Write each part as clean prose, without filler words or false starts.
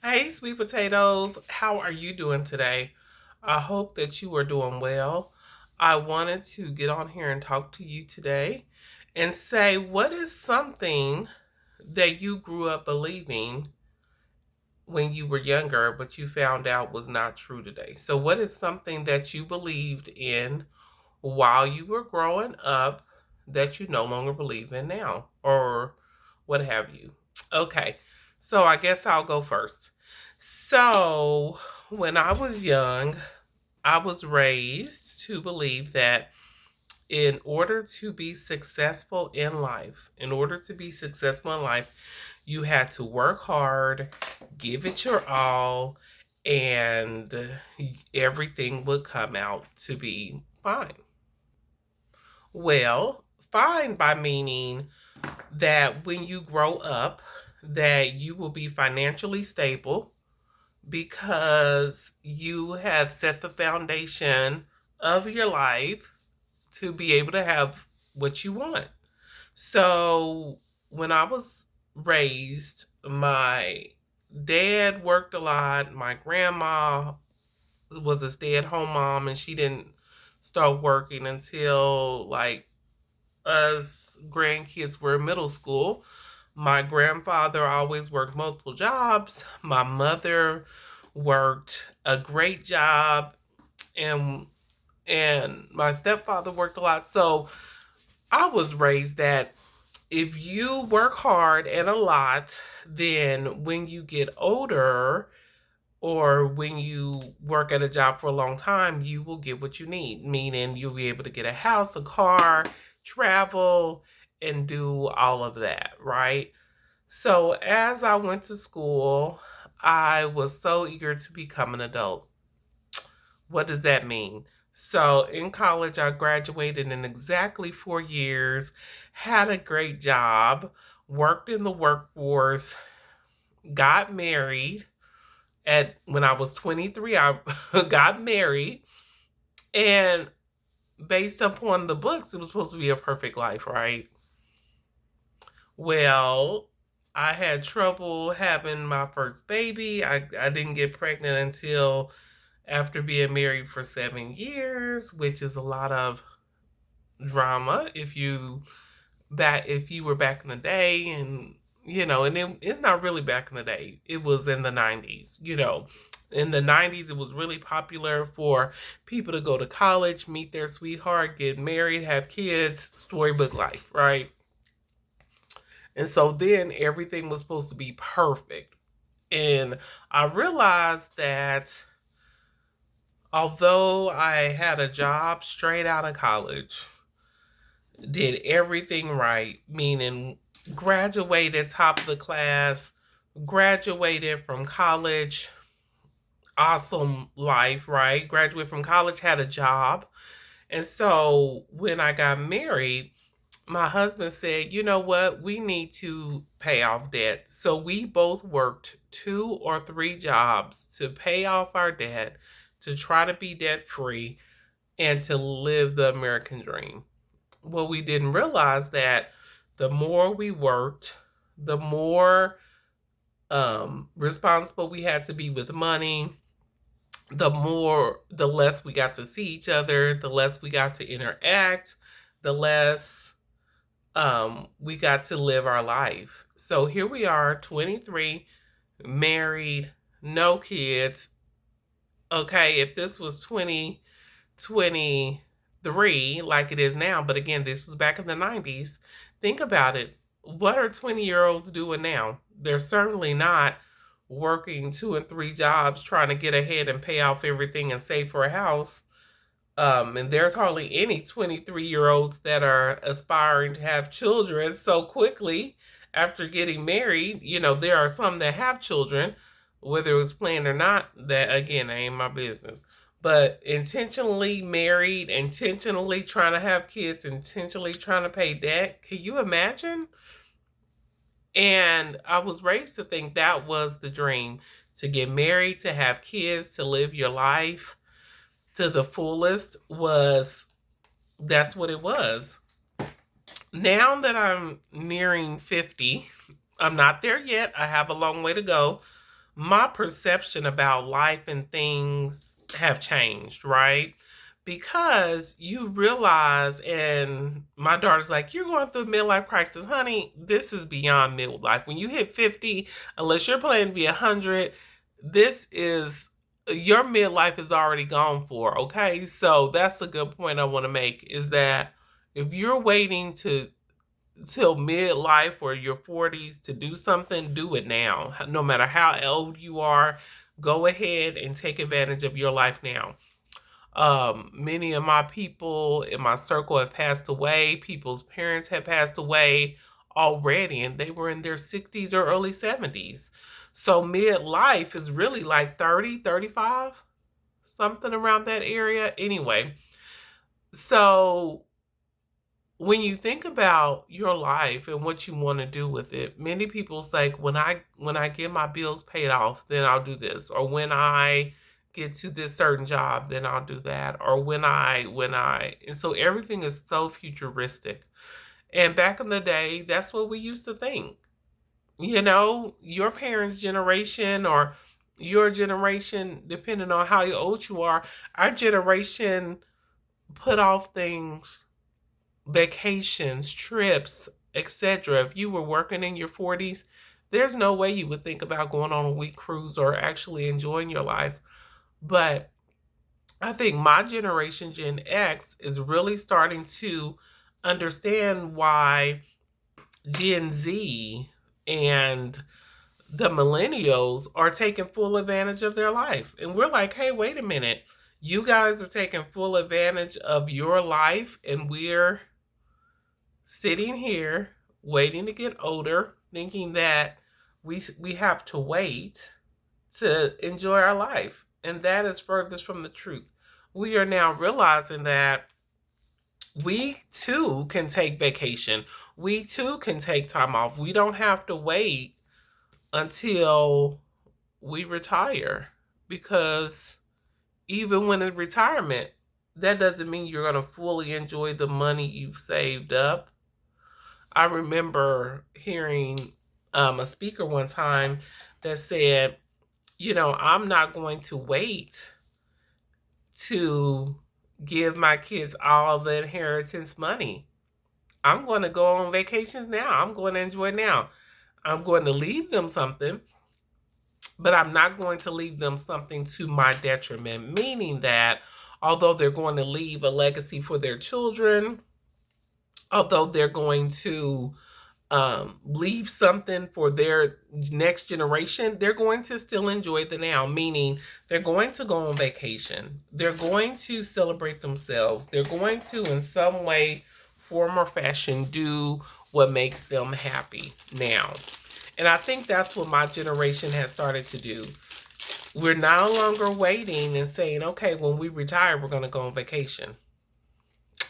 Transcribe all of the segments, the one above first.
Hey, sweet potatoes, how are you doing today? I hope that you are doing well. I wanted to get on here and talk to you today and say, what is something that you grew up believing when you were younger, but you found out was not true today? So, what is something that you believed in while you were growing up that you no longer believe in now, or what have you? Okay, so I guess I'll go first. So, when I was young, I was raised to believe that in order to be successful in life, you had to work hard, give it your all, and everything would come out to be fine. Well, fine by meaning that when you grow up, that you will be financially stable because you have set the foundation of your life to be able to have what you want. So, when I was raised, my dad worked a lot. My grandma was a stay at home mom, and she didn't start working until like us grandkids were in middle school. My grandfather always worked multiple jobs. My mother worked a great job, and my stepfather worked a lot. So I was raised that if you work hard and a lot, then when you get older or when you work at a job for a long time, you will get what you need, meaning you'll be able to get a house, a car, travel, and do all of that, right? So as I went to school, I was so eager to become an adult. What does that mean? So in college, I graduated in exactly 4 years, had a great job, worked in the workforce, got married. At when I was 23, I got married, and based upon the books, it was supposed to be a perfect life, right? Well, I had trouble having my first baby. I didn't get pregnant until after being married for 7 years, which is a lot of drama if you were back in the day, and it's not really back in the day. It was in the 90s. In the 90s it was really popular for people to go to college, meet their sweetheart, get married, have kids, storybook life, right? And so then everything was supposed to be perfect. And I realized that although I had a job straight out of college, did everything right, meaning graduated top of the class, graduated from college, awesome life, right? Graduated from college, had a job. And so when I got married, my husband said, you know what? We need to pay off debt. So we both worked 2 or 3 jobs to pay off our debt, to try to be debt free, and to live the American dream. Well, we didn't realize that the more we worked, the more responsible we had to be with money, the less we got to see each other, the less we got to interact, the less we got to live our life. So here we are, 23, married, no kids. Okay, if this was 2023 like it is now, but again, this was back in the 90s, think about it. What are 20-year-olds doing now? They're certainly not working 2 and 3 jobs trying to get ahead and pay off everything and save for a house. And there's hardly any 23-year-olds that are aspiring to have children so quickly after getting married. There are some that have children, whether it was planned or not. That, again, ain't my business. But intentionally married, intentionally trying to have kids, intentionally trying to pay debt. Can you imagine? And I was raised to think that was the dream, to get married, to have kids, to live your life to the fullest. Was That's what it was. Now that I'm nearing 50, I'm not there yet. I have a long way to go, my perception about life and things have changed, right? Because you realize, and my daughter's like, you're going through a midlife crisis. Honey, this is beyond midlife. When you hit 50, unless you're planning to be 100, this is, your midlife is already gone for, okay? So that's a good point I want to make, is that if you're waiting till midlife or your 40s to do something, do it now. No matter how old you are, go ahead and take advantage of your life now. Many of my people in my circle have passed away. People's parents have passed away already, and they were in their 60s or early 70s. So midlife is really like 30, 35, something around that area. Anyway, so when you think about your life and what you want to do with it, many people say, when I get my bills paid off, then I'll do this, or when I get to this certain job, then I'll do that, or when I and so everything is so futuristic. And back in the day, that's what we used to think. Your parents' generation or your generation, depending on how old you are, our generation put off things, vacations, trips, etc. If you were working in your 40s, there's no way you would think about going on a week cruise or actually enjoying your life. But I think my generation, Gen X, is really starting to understand why Gen Z and the millennials are taking full advantage of their life. And we're like, hey, wait a minute. You guys are taking full advantage of your life, and we're sitting here waiting to get older, thinking that we have to wait to enjoy our life. And that is furthest from the truth. We are now realizing that we too can take vacation. We too can take time off. We don't have to wait until we retire, because even when in retirement, that doesn't mean you're going to fully enjoy the money you've saved up. I remember hearing a speaker one time that said, I'm not going to wait to give my kids all the inheritance money. I'm going to go on vacations now. I'm going to enjoy now. I'm going to leave them something, but I'm not going to leave them something to my detriment, meaning that although they're going to leave a legacy for their children, although they're going to leave something for their next generation, they're going to still enjoy the now, meaning they're going to go on vacation. They're going to celebrate themselves. They're going to, in some way, form, or fashion, do what makes them happy now. And I think that's what my generation has started to do. We're no longer waiting and saying, okay, when we retire, we're going to go on vacation.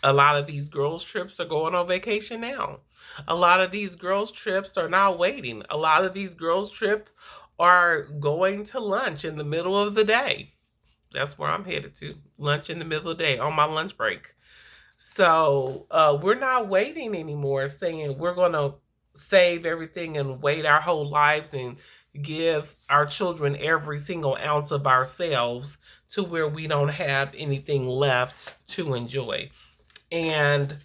A lot of these girls' trips are going on vacation now. A lot of these girls' trips are not waiting. A lot of these girls' trips are going to lunch in the middle of the day. That's where I'm headed to. Lunch in the middle of the day on my lunch break. So we're not waiting anymore, saying we're going to save everything and wait our whole lives and give our children every single ounce of ourselves to where we don't have anything left to enjoy. And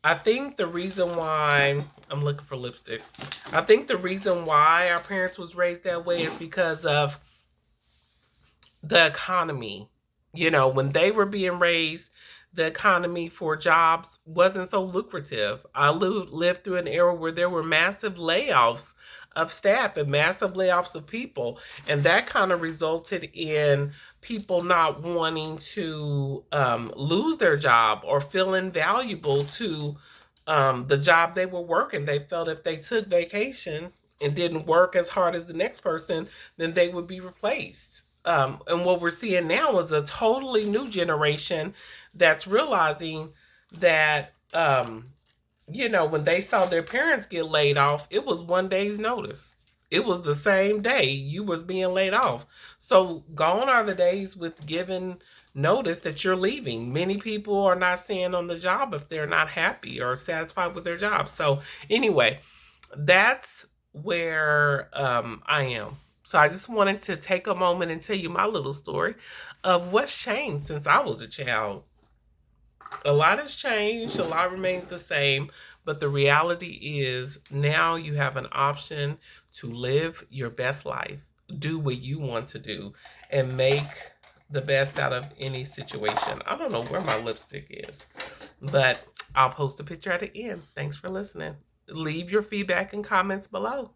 I think the reason why I'm looking for lipstick. I think the reason why our parents was raised that way is because of the economy. When they were being raised, the economy for jobs wasn't so lucrative. I lived through an era where there were massive layoffs of staff and massive layoffs of people. And that kind of resulted in people not wanting to lose their job or feel invaluable to the job they were working. They felt if they took vacation and didn't work as hard as the next person, then they would be replaced. And what we're seeing now is a totally new generation that's realizing that, when they saw their parents get laid off, it was one day's notice. It was the same day you was being laid off. So gone are the days with giving notice that you're leaving. Many people are not staying on the job if they're not happy or satisfied with their job. So anyway, that's where I am. So I just wanted to take a moment and tell you my little story of what's changed since I was a child. A lot has changed, a lot remains the same, but the reality is now you have an option to live your best life, do what you want to do, and make the best out of any situation. I don't know where my lipstick is, but I'll post a picture at the end. Thanks for listening. Leave your feedback and comments below.